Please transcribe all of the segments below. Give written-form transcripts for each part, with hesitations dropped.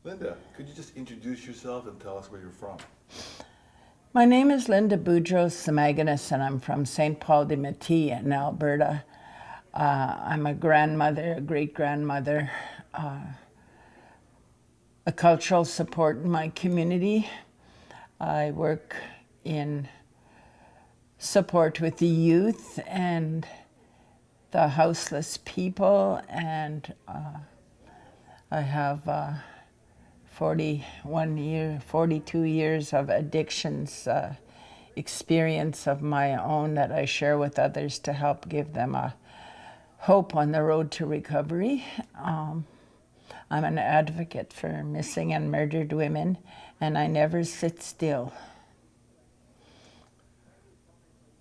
Linda, could you just introduce yourself and tell us where you're from? My name is Linda Boudreau-Semaganis, and I'm from St. Paul de Métis in Alberta. I'm a grandmother, a great-grandmother, a cultural support in my community. I work in support with the youth and the houseless people, and I have 42 years of addictions experience of my own that I share with others to help give them a hope on the road to recovery. I'm an advocate for missing and murdered women, and I never sit still.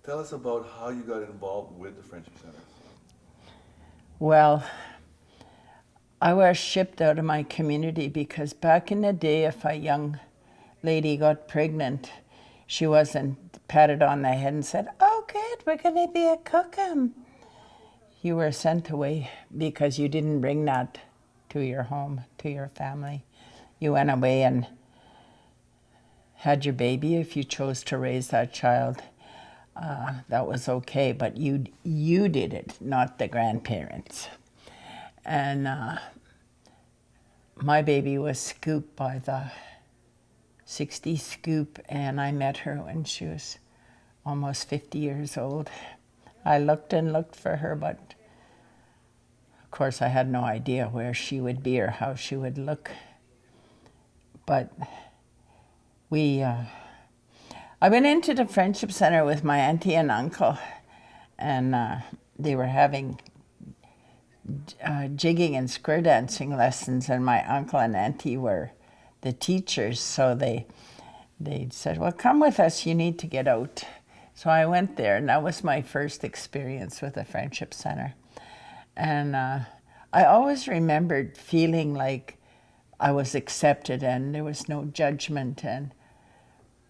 Tell us about how you got involved with the Friendship Centers. Well, I was shipped out of my community because back in the day, if a young lady got pregnant, she wasn't patted on the head and said, "Oh, good, we're going to be a cookum." You were sent away because you didn't bring that to your home, to your family. You went away and had your baby. If you chose to raise that child, that was okay, but you did it, not the grandparents. And my baby was scooped by the 60 Scoop, and I met her when she was almost 50 years old. I looked and looked for her, but of course I had no idea where she would be or how she would look. But I went into the Friendship Center with my auntie and uncle, and they were having jigging and square dancing lessons, and my uncle and auntie were the teachers, so they said, "Well, come with us, you need to get out." So I went there, and that was my first experience with the Friendship Center. And I always remembered feeling like I was accepted and there was no judgment, and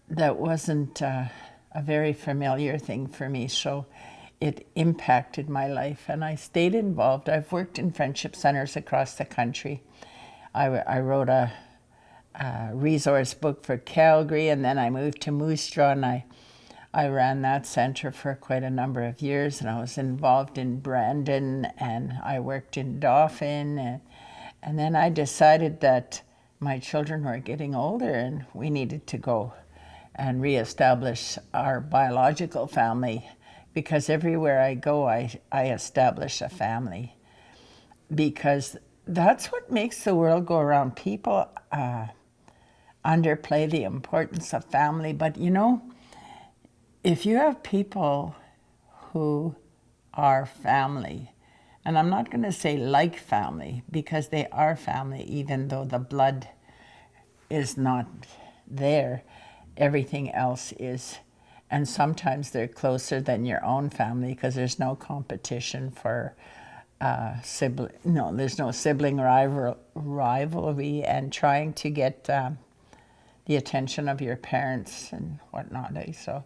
that wasn't a very familiar thing for me, so it impacted my life, and I stayed involved. I've worked in Friendship Centers across the country. I wrote a resource book for Calgary, and then I moved to Moose Jaw, and I ran that center for quite a number of years, and I was involved in Brandon, and I worked in Dauphin, and then I decided that my children were getting older and we needed to go and reestablish our biological family, because everywhere I go, I establish a family, because that's what makes the world go around. People underplay the importance of family, but you know, if you have people who are family, and I'm not going to say like family, because they are family, even though the blood is not there, everything else is. And sometimes they're closer than your own family because there's no competition for sibling. No, there's no sibling rivalry and trying to get the attention of your parents and whatnot. So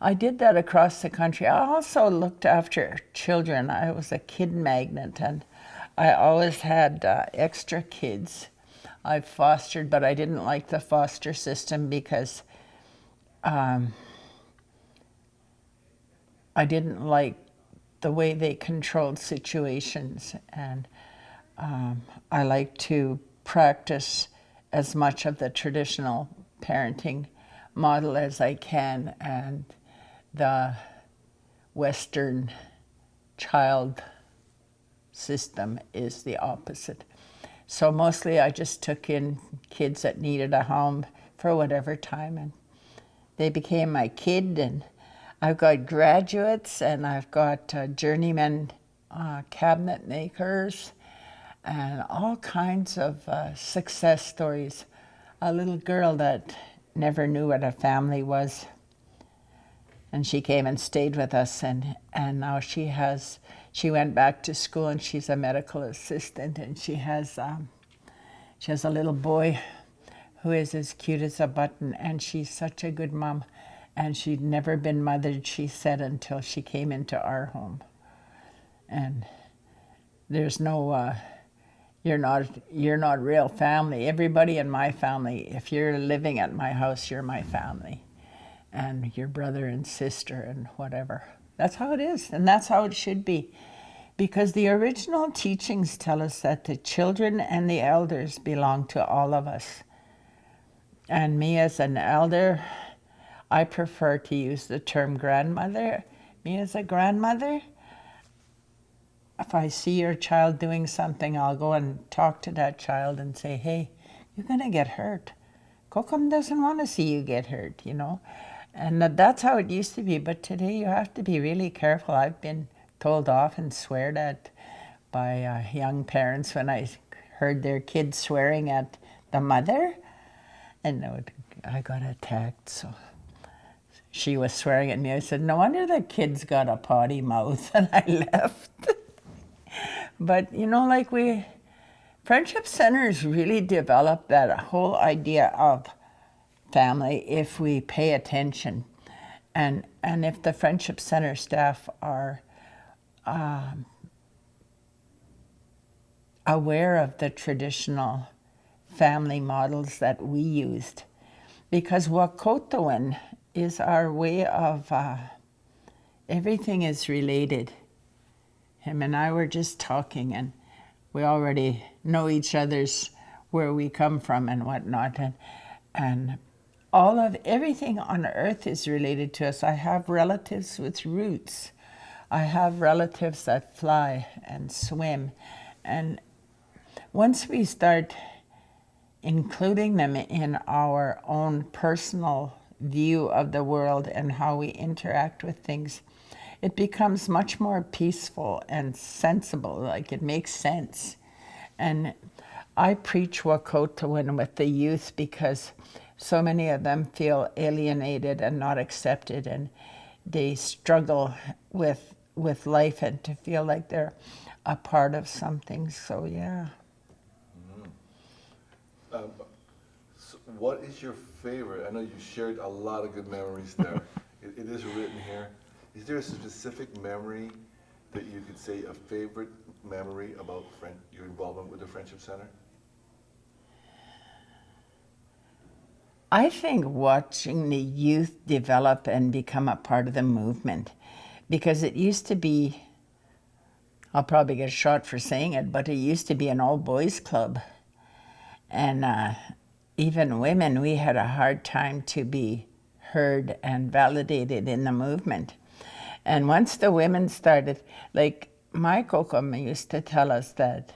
I did that across the country. I also looked after children. I was a kid magnet, and I always had extra kids. I fostered, but I didn't like the foster system because I didn't like the way they controlled situations, and I like to practice as much of the traditional parenting model as I can, and the Western child system is the opposite. So mostly I just took in kids that needed a home for whatever time, and they became my kid. And I've got graduates, and I've got journeyman cabinet makers, and all kinds of success stories. A little girl that never knew what a family was, and she came and stayed with us, and now she went back to school, and she's a medical assistant, and she has a little boy who is as cute as a button, and she's such a good mom. And she'd never been mothered, she said, until she came into our home. And there's no you're not real family. Everybody in my family, if you're living at my house, you're my family, and your brother and sister and whatever. That's how it is, and that's how it should be, because the original teachings tell us that the children and the elders belong to all of us. And me as an elder, I prefer to use the term grandmother. Me as a grandmother, if I see your child doing something, I'll go and talk to that child and say, hey, you're going to get hurt. Kokum doesn't want to see you get hurt, you know. And that's how it used to be. But today you have to be really careful. I've been told off and sweared at by young parents when I heard their kids swearing at the mother. And I got attacked, so she was swearing at me. I said, no wonder the kid's got a potty mouth, and I left. But, you know, like friendship centers really develop that whole idea of family if we pay attention. And if the friendship center staff are aware of the traditional family models that we used. Because Wakotoan is our way of, everything is related. Him and I were just talking, and we already know each other's, where we come from and whatnot. And everything on earth is related to us. I have relatives with roots. I have relatives that fly and swim. And once we start including them in our own personal view of the world and how we interact with things, it becomes much more peaceful and sensible, like it makes sense. And I preach Wakotoan with the youth because so many of them feel alienated and not accepted, and they struggle with life and to feel like they're a part of something, so yeah. So what is your favorite? I know you shared a lot of good memories there. It is written here. Is there a specific memory that you could say a favorite memory about your involvement with the Friendship Center? I think watching the youth develop and become a part of the movement, because it used to be, I'll probably get shot for saying it, but it used to be an all boys club. And even women, we had a hard time to be heard and validated in the movement. And once the women started, like my kokum used to tell us that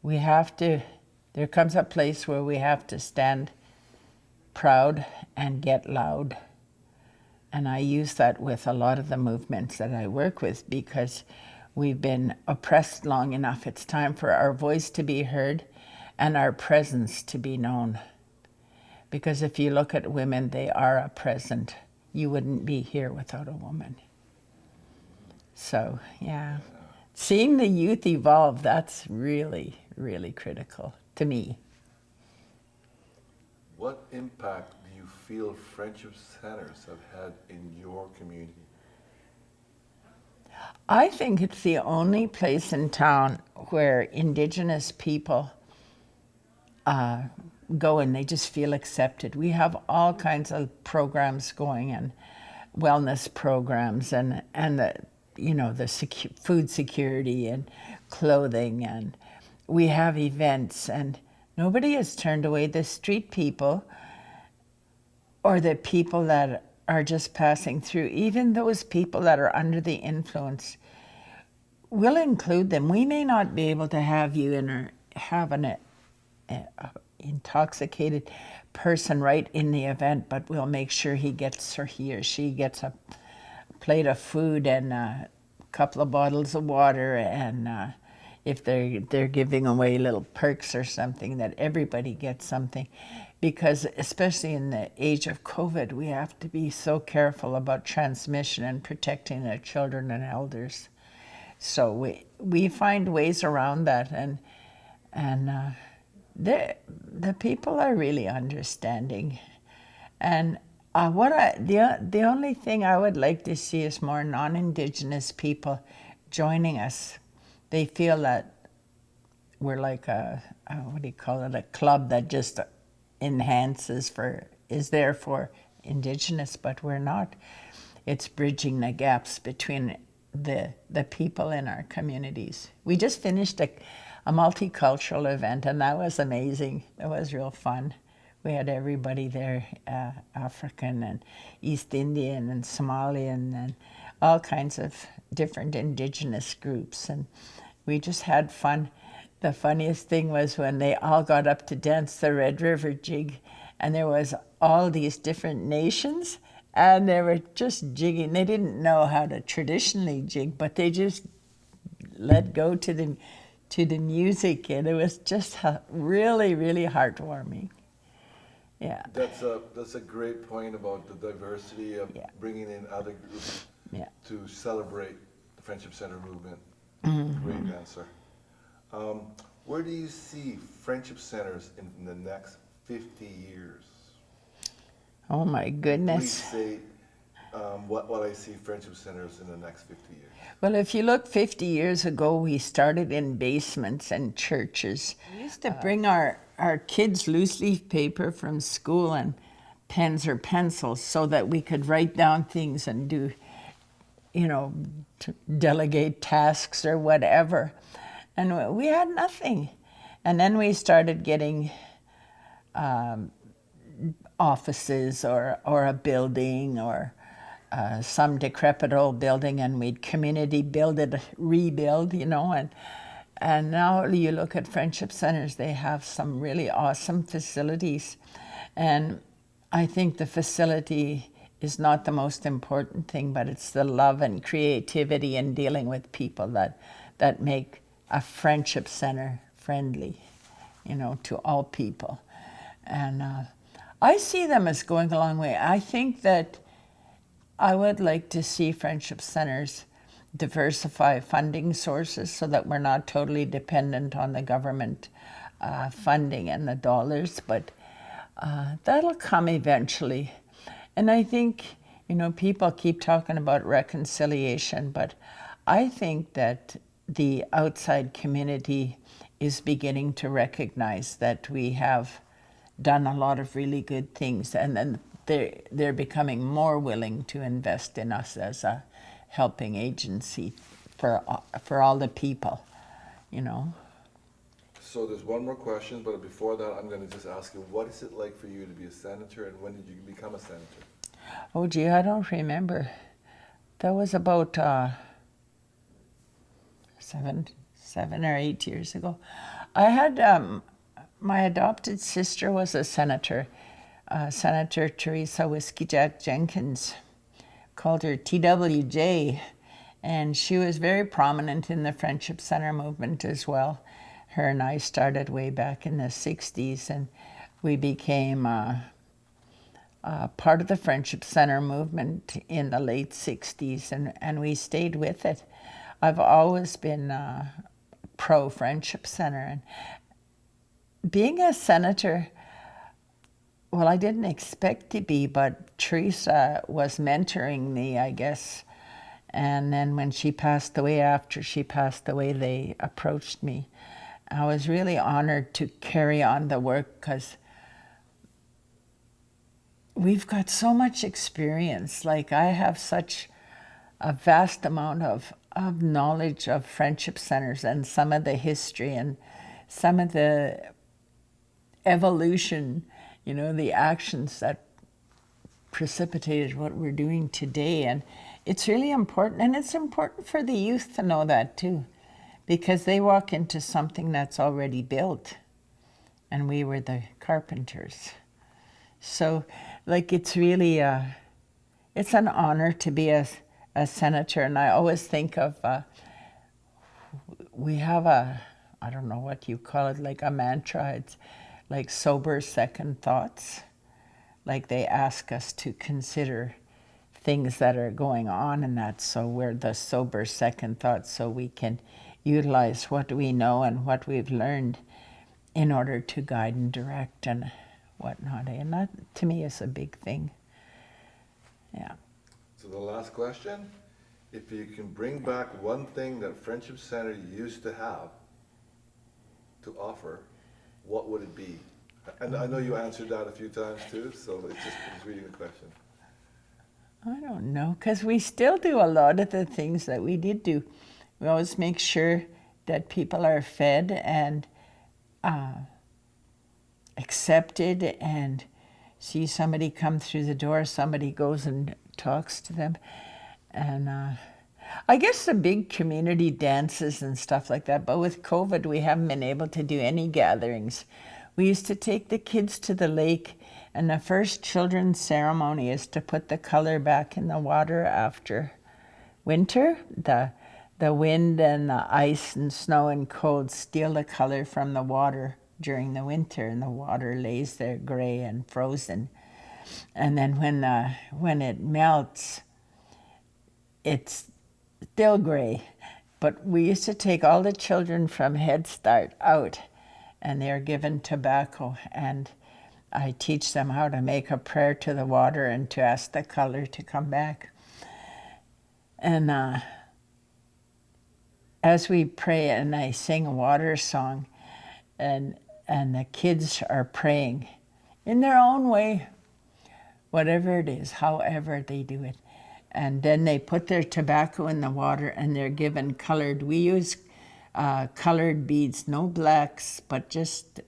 there comes a place where we have to stand proud and get loud. And I use that with a lot of the movements that I work with, because we've been oppressed long enough. It's time for our voice to be heard and our presence to be known. Because if you look at women, they are a present. You wouldn't be here without a woman. So, yeah. Seeing the youth evolve, that's really, really critical to me. What impact do you feel friendship centers have had in your community? I think it's the only place in town where Indigenous people go and they just feel accepted. We have all kinds of programs going, and wellness programs, and the food security and clothing, and we have events, and nobody has turned away the street people or the people that are just passing through. Even those people that are under the influence, we'll include them. We may not be able to have you have an intoxicated person right in the event, but we'll make sure he or she gets a plate of food and a couple of bottles of water, and if they're giving away little perks or something, that everybody gets something. Because especially in the age of COVID, we have to be so careful about transmission and protecting the children and elders. So we find ways around that, and the people are really understanding. And the only thing I would like to see is more non-Indigenous people joining us. They feel that we're like a what do you call it, a club that just is there for Indigenous, but we're not. It's bridging the gaps between the people in our communities. We just finished a multicultural event, and that was amazing. It was real fun. We had everybody there, African and East Indian and Somalian and all kinds of different Indigenous groups, and we just had fun. The funniest thing was when they all got up to dance the Red River Jig, and there was all these different nations, and they were just jigging. They didn't know how to traditionally jig, but they just let go to the music, and it was just really, really heartwarming. Yeah. That's a great point about the diversity of Yeah. bringing in other groups Yeah. to celebrate the Friendship Center movement. Great answer. Where do you see Friendship Centers in the next 50 years? Oh my Please goodness. say what I see Friendship Centers in the next 50 years. Well, if you look 50 years ago, we started in basements and churches. We used to bring our kids loose leaf paper from school and pens or pencils so that we could write down things and do, to delegate tasks or whatever. And we had nothing. And then we started getting offices or a building or some decrepit old building, and we'd community rebuild, and now you look at Friendship Centers, they have some really awesome facilities. And I think the facility is not the most important thing, but it's the love and creativity in dealing with people that make a Friendship Center friendly, to all people. And I see them as going a long way. I think that I would like to see Friendship Centers diversify funding sources so that we're not totally dependent on the government funding and the dollars, but that'll come eventually. And I think, people keep talking about reconciliation, but I think that the outside community is beginning to recognize that we have done a lot of really good things, and then they're becoming more willing to invest in us as a helping agency for all the people, So there's one more question, but before that, I'm going to just ask you, what is it like for you to be a senator, and when did you become a senator? Oh gee, I don't remember. That was about 7 or 8 years ago. I had my adopted sister was a senator, Senator Teresa Whiskey Jack Jenkins, called her TWJ, and she was very prominent in the Friendship Center movement as well. Her and I started way back in the 60s, and we became part of the Friendship Center movement in the late 60s, and we stayed with it. I've always been pro Friendship Center, and being a senator, well, I didn't expect to be, but Teresa was mentoring me, I guess. And then when she passed away, after she passed away, they approached me. I was really honored to carry on the work because we've got so much experience. Like, I have such a vast amount of knowledge of Friendship Centers and some of the history and some of the evolution, the actions that precipitated what we're doing today. And it's really important, and it's important for the youth to know that too, because they walk into something that's already built, and we were the carpenters. So, it's really it's an honor to be a senator. And I always think of we have I don't know what you call it, like a mantra. It's like sober second thoughts. Like, they ask us to consider things that are going on, and that, so we're the sober second thoughts, so we can utilize what we know and what we've learned in order to guide and direct and whatnot. And that, to me, is a big thing. Yeah. So the last question, if you can bring back one thing that Friendship Center used to have, to offer, what would it be? And I know you answered that a few times too, so it's just reading the question. I don't know, because we still do a lot of the things that we did do. We always make sure that people are fed and accepted, and see somebody come through the door, somebody goes and talks to them. And I guess the big community dances and stuff like that, but with COVID, we haven't been able to do any gatherings. We used to take the kids to the lake, and the first children's ceremony is to put the color back in the water after winter. The wind and the ice and snow and cold steal the color from the water during the winter, and the water lays there gray and frozen. And then when it melts, it's still gray. But we used to take all the children from Head Start out, and they're given tobacco, and I teach them how to make a prayer to the water and to ask the color to come back. And as we pray, and I sing a water song, and the kids are praying in their own way, whatever it is, however they do it. And then they put their tobacco in the water, and they're given colored. We use colored beads, no blacks, but just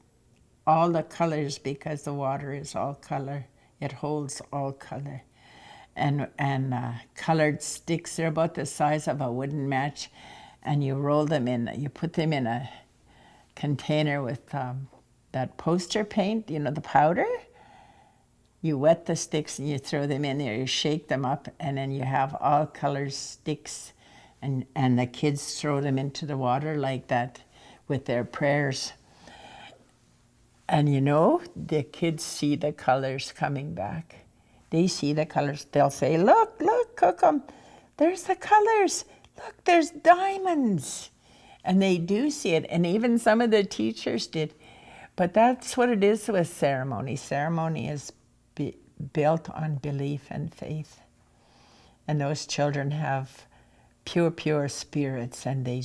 all the colors, because the water is all color. It holds all color. And colored sticks, they're about the size of a wooden match, and you roll them in, you put them in a container with that poster paint, you know, the powder. You wet the sticks and you throw them in there, you shake them up, and then you have all colors sticks, and the kids throw them into the water like that with their prayers. And you know, the kids see the colors coming back. They see the colors. They'll say, look, Cookum, there's the colors. Look, there's diamonds. And they do see it, and even some of the teachers did. But that's what it is with ceremony. Ceremony is built on belief and faith. And those children have pure spirits, and they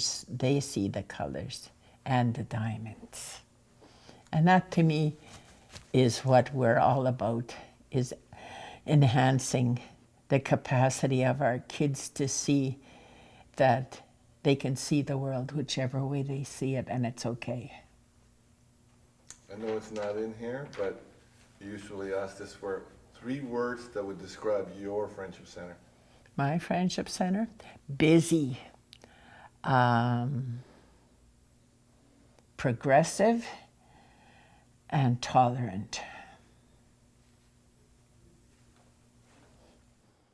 see the colors and the diamonds. And that, to me, is what we're all about, is enhancing the capacity of our kids to see that they can see the world whichever way they see it, and it's okay. I know it's not in here, but you usually ask this for 3 words that would describe your Friendship Center. My Friendship Center? Busy, progressive, and tolerant.